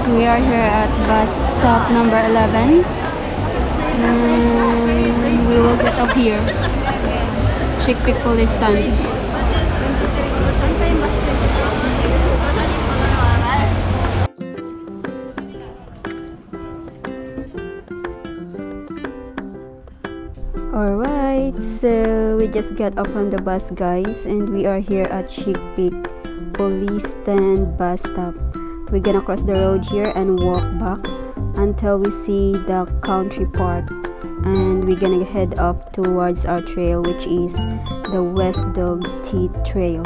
We are here at bus stop number 11. And we will get up here. SHEK police stand. Alright, so we just got off from the bus, guys, and we are here at SHEK police stand bus stop. We're gonna cross the road here and walk back until we see the country part, and we're gonna head up towards our trail, which is the West Dog Teeth Trail.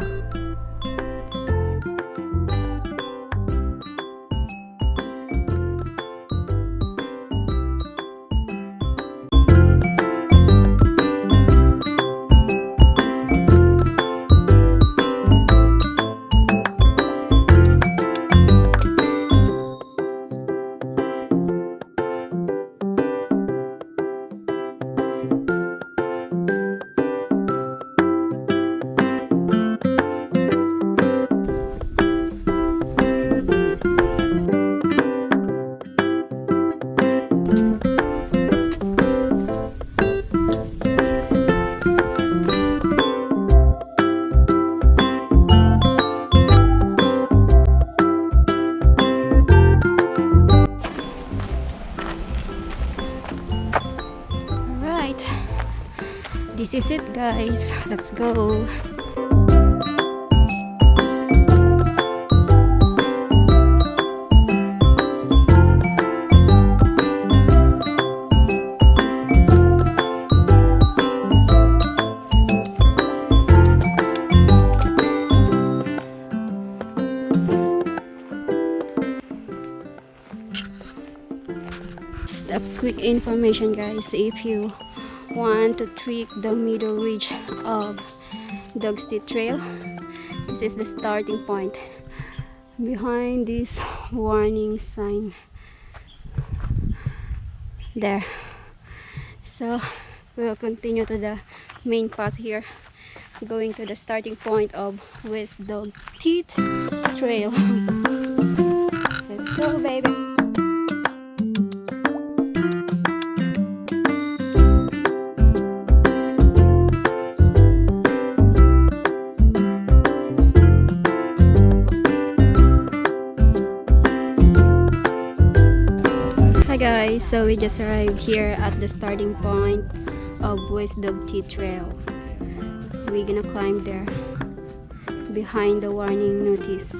This is it, guys. Let's go. A quick information, guys. If you want to tweak the middle ridge of Dog's Teeth Trail, this is the starting point behind this warning sign there. So we'll continue to the main path here, going to the starting point of West Dog Teeth Trail. Let's go, baby. Guys, so we just arrived here at the starting point of West Dog Teeth Trail. We're gonna climb there behind the warning notice.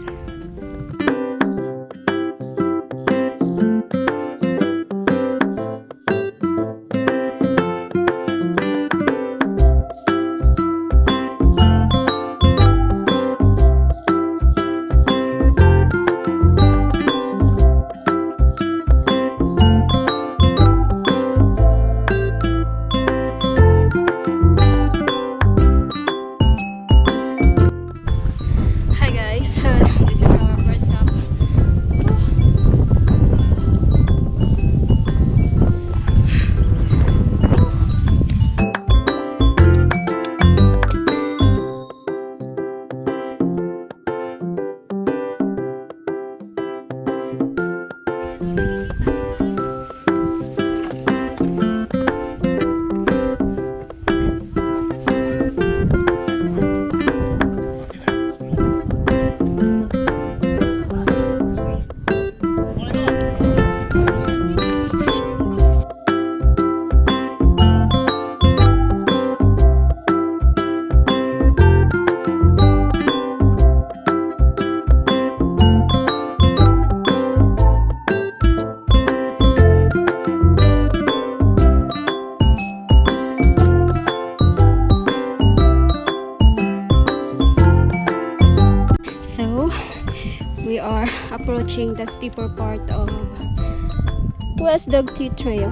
We are approaching the steeper part of West Dog Teeth Trail.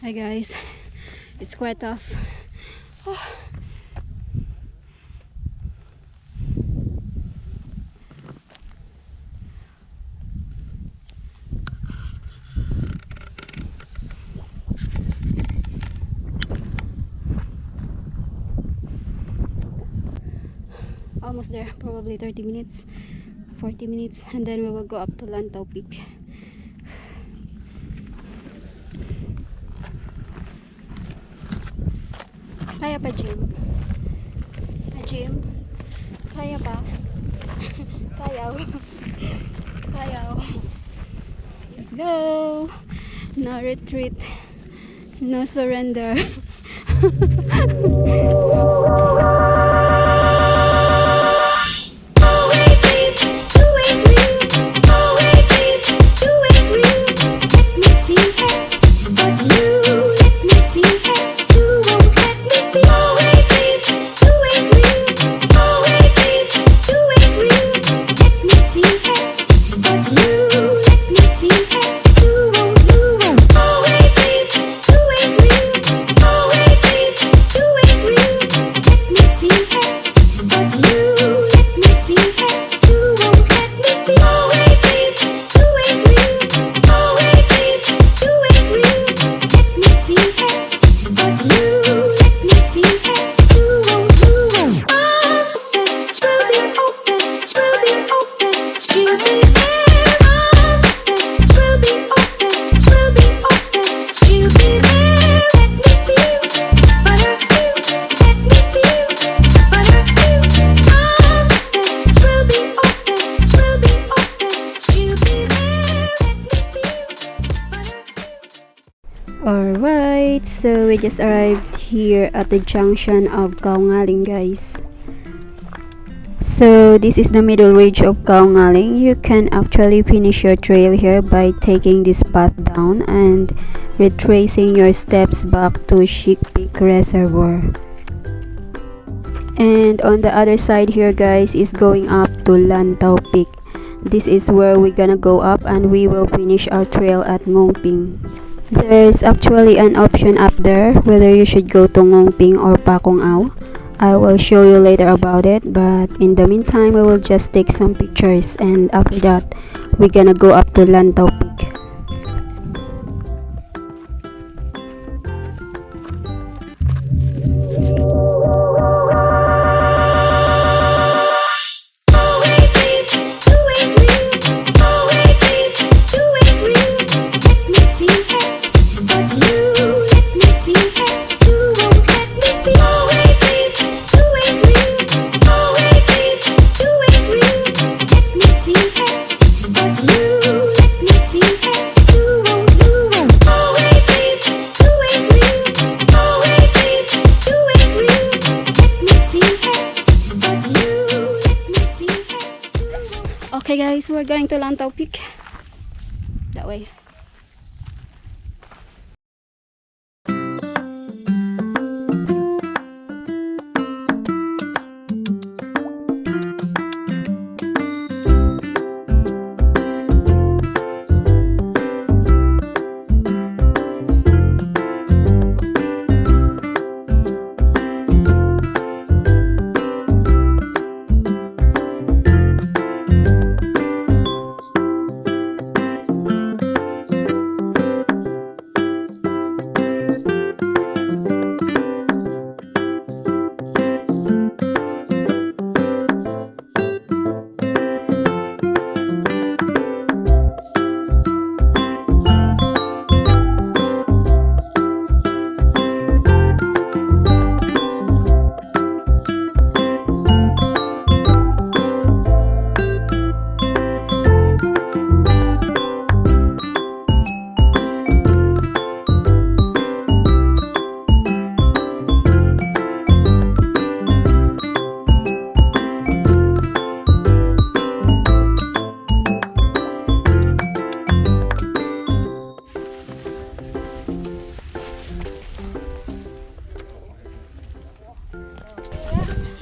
Hi guys, it's quite tough. Oh. Almost there, probably 30 minutes, 40 minutes, and then we will go up to Lantau Peak. Kaya pa, Jim? Jim? Kaya pa? Kayaw. Kayaw. Let's go! No retreat. No surrender. Alright, so we just arrived here at the junction of Kaungaling, guys. So this is the middle ridge of Kaungaling. You can actually finish your trail here by taking this path down and retracing your steps back to SHEK Peak Reservoir. And on the other side here, guys, is going up to Lantau Peak. This is where we're gonna go up and we will finish our trail at NGONG. There's actually an option up there whether you should go to NGONG or Pakongao. I will show you later about it, but in the meantime we will just take some pictures, and after that we're gonna go up to Lantau Peak. Okay guys, we're going to Lantau Peak. That way.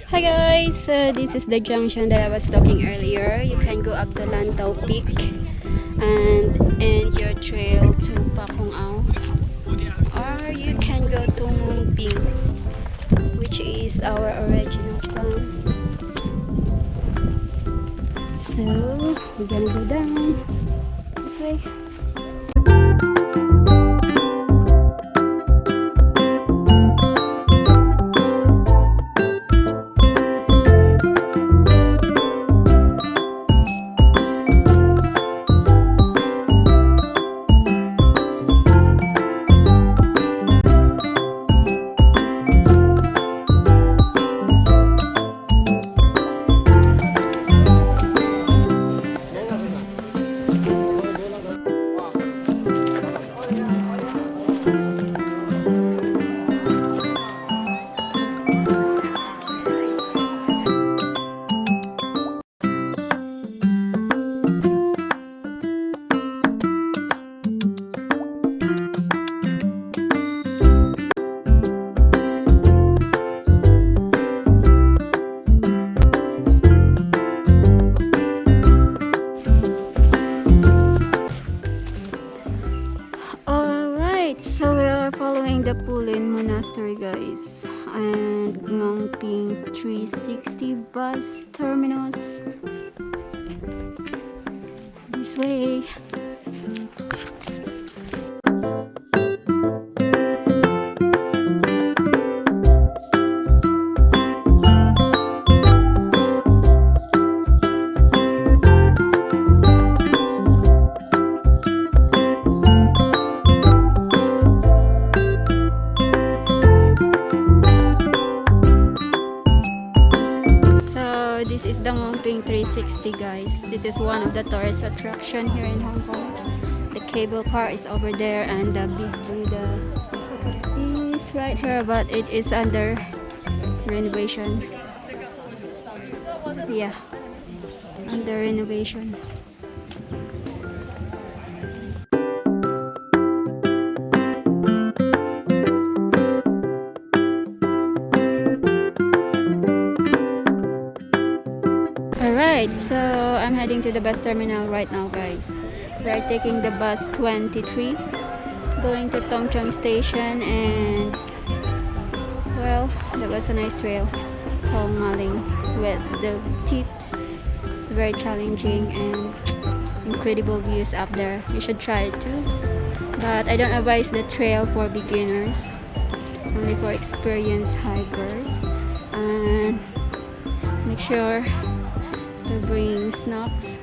Hi guys, this is the junction that I was talking earlier. You can go up to Lantau Peak and end your trail to Pakongao. which is our original plan. So we're gonna go down this way. So we are following the Pulin Monastery, guys, and NGONG 360 bus terminus. This way. This is the NGONG 360, guys. This is one of the tourist attraction here in Hong Kong. The cable car is over there, and the big Buddha is right here, but it is under renovation. Yeah, under renovation. Alright, so I'm heading to the bus terminal right now, guys. We are taking the bus 23 going to Tongchang station, and well, that was a nice trail. Hong Maling West the Teeth. It's very challenging and incredible views up there. You should try it too, but I don't advise the trail for beginners, only for experienced hikers. And make sure to bring snacks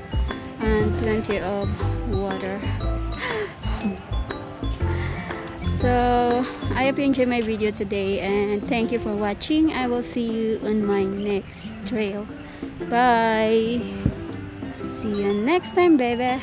and plenty of water. So I hope you enjoyed my video today, and thank you for watching. I will see you on my next trail. Bye. See you next time, baby.